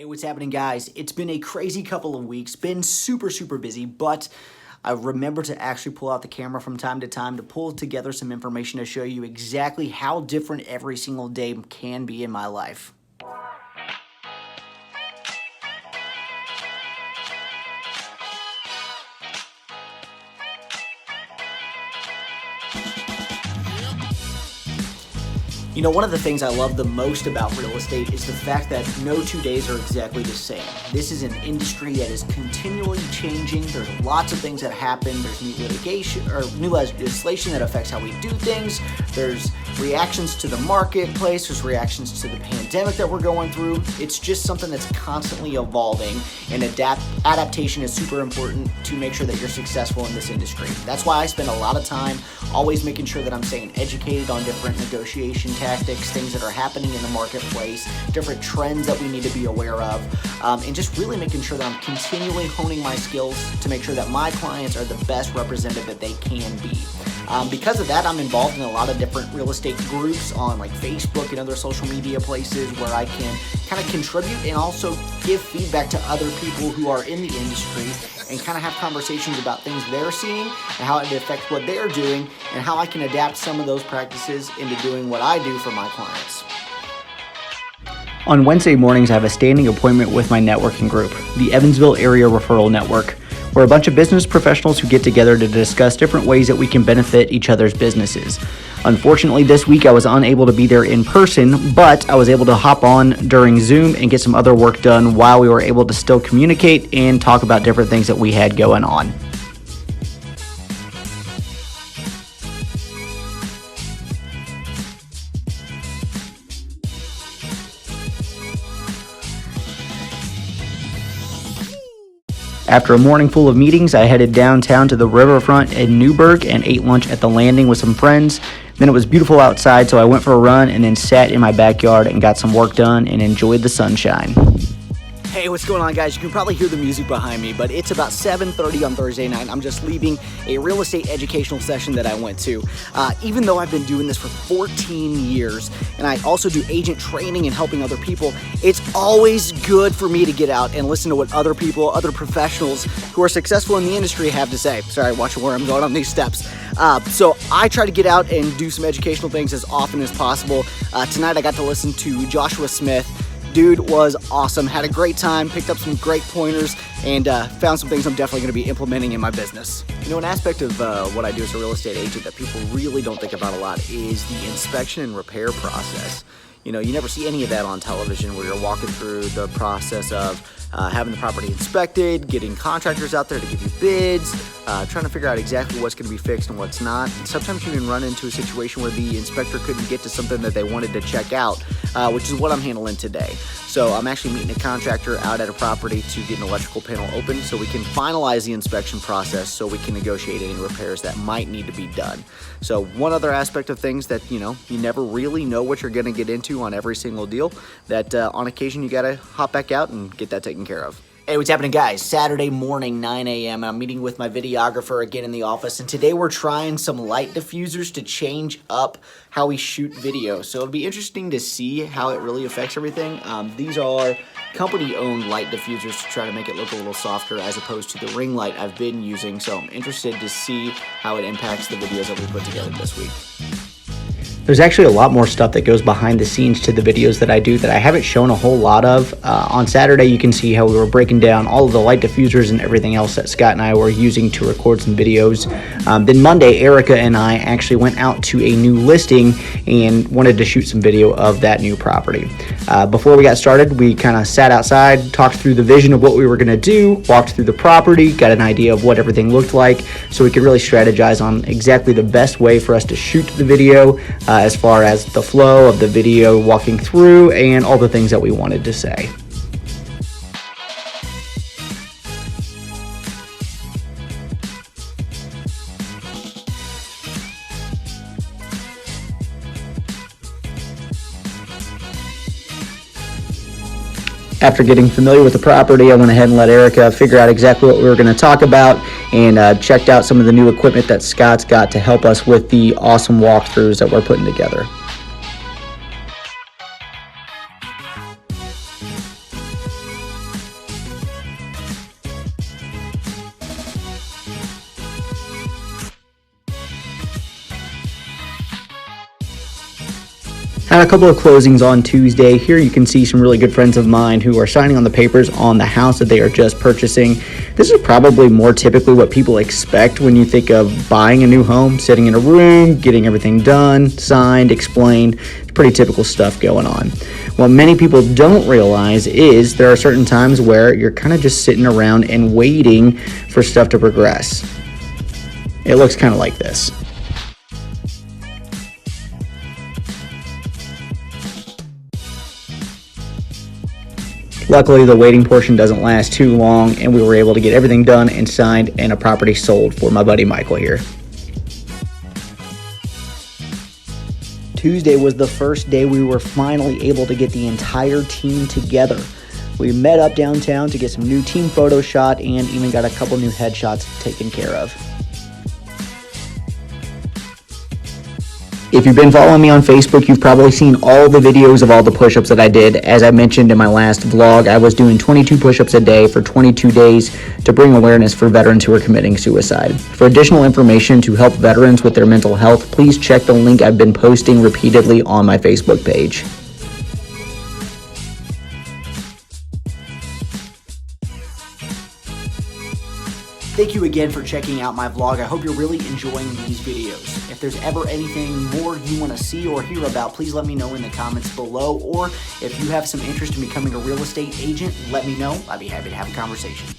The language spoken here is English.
Hey, what's happening, guys? It's been a crazy couple of weeks, been super busy, but I remember to actually pull out the camera from time to time to pull together some information to show you exactly how different every single day can be in my life. You know, one of the things I love the most about real estate is the fact that no 2 days are exactly the same. This is an industry that is continually changing. There's lots of things that happen. There's new litigation or new legislation that affects how we do things. There's reactions to the marketplace. There's reactions to the pandemic that we're going through. It's just something that's constantly evolving, and adaptation is super important to make sure that you're successful in this industry. That's why I spend a lot of time always making sure that I'm staying educated on different negotiation tactics, things that are happening in the marketplace, different trends that we need to be aware of, and just really making sure that I'm continually honing my skills to make sure that my clients are the best representative that they can be. Because of that, I'm involved in a lot of different real estate groups on like Facebook and other social media places where I can kind of contribute and also give feedback to other people who are in the industry and kind of have conversations about things they're seeing and how it affects what they're doing and how I can adapt some of those practices into doing what I do for my clients. On Wednesday mornings, I have a standing appointment with my networking group, the Evansville Area Referral Network. We're a bunch of business professionals who get together to discuss different ways that we can benefit each other's businesses. Unfortunately, this week I was unable to be there in person, but I was able to hop on during Zoom and get some other work done while we were able to still communicate and talk about different things that we had going on. After a morning full of meetings, I headed downtown to the riverfront in Newburgh and ate lunch at the Landing with some friends. Then it was beautiful outside, so I went for a run and then sat in my backyard and got some work done and enjoyed the sunshine. Hey, what's going on, guys? You can probably hear the music behind me, but it's about 7:30 on Thursday night. I'm just leaving a real estate educational session that I went to. Even though I've been doing this for 14 years, and I also do agent training and helping other people, it's always good for me to get out and listen to what other people, other professionals who are successful in the industry have to say. Sorry, watching where I'm going on these steps. So I try to get out and do some educational things as often as possible. Tonight I got to listen to Joshua Smith. Dude was awesome, had a great time, picked up some great pointers, and found some things I'm definitely going to be implementing in my business. You know, an aspect of what I do as a real estate agent that people really don't think about a lot is the inspection and repair process. You know, you never see any of that on television where you're walking through the process of having the property inspected, getting contractors out there to give you bids, trying to figure out exactly what's going to be fixed and what's not. And sometimes you can run into a situation where the inspector couldn't get to something that they wanted to check out, which is what I'm handling today. So I'm actually meeting a contractor out at a property to get an electrical panel open so we can finalize the inspection process so we can negotiate any repairs that might need to be done. So one other aspect of things that, you know, you never really know what you're going to get into on every single deal, that on occasion you got to hop back out and get that taken care of. Hey, what's happening, guys? Saturday morning, 9 a.m. I'm meeting with my videographer again in the office, and today we're trying some light diffusers to change up how we shoot video. So it'll be interesting to see how it really affects everything. These are company-owned light diffusers to try to make it look a little softer as opposed to the ring light I've been using. So I'm interested to see how it impacts the videos that we put together this week. There's actually a lot more stuff that goes behind the scenes to the videos that I do that I haven't shown a whole lot of. On Saturday, you can see how we were breaking down all of the light diffusers and everything else that Scott and I were using to record some videos. Then Monday, Erica and I actually went out to a new listing and wanted to shoot some video of that new property. Before we got started, we kind of sat outside, talked through the vision of what we were going to do, walked through the property, got an idea of what everything looked like, so we could really strategize on exactly the best way for us to shoot the video, as far as the flow of the video walking through and all the things that we wanted to say. After getting familiar with the property, I went ahead and let Erica figure out exactly what we were going to talk about and checked out some of the new equipment that Scott's got to help us with the awesome walkthroughs that we're putting together. Got a couple of closings on Tuesday. Here you can see some really good friends of mine who are signing on the papers on the house that they are just purchasing. This is probably more typically what people expect when you think of buying a new home, sitting in a room, getting everything done, signed, explained. It's pretty typical stuff going on. What many people don't realize is there are certain times where you're kind of just sitting around and waiting for stuff to progress. It looks kind of like this. Luckily, the waiting portion doesn't last too long, and we were able to get everything done and signed and a property sold for my buddy Michael here. Tuesday was the first day we were finally able to get the entire team together. We met up downtown to get some new team photos shot and even got a couple new headshots taken care of. If you've been following me on Facebook, you've probably seen all the videos of all the push-ups that I did. As I mentioned in my last vlog, I was doing 22 push-ups a day for 22 days to bring awareness for veterans who are committing suicide. For additional information to help veterans with their mental health, please check the link I've been posting repeatedly on my Facebook page. Thank you again for checking out my vlog. I hope you're really enjoying these videos. If there's ever anything more you want to see or hear about, please let me know in the comments below. Or if you have some interest in becoming a real estate agent, let me know. I'd be happy to have a conversation.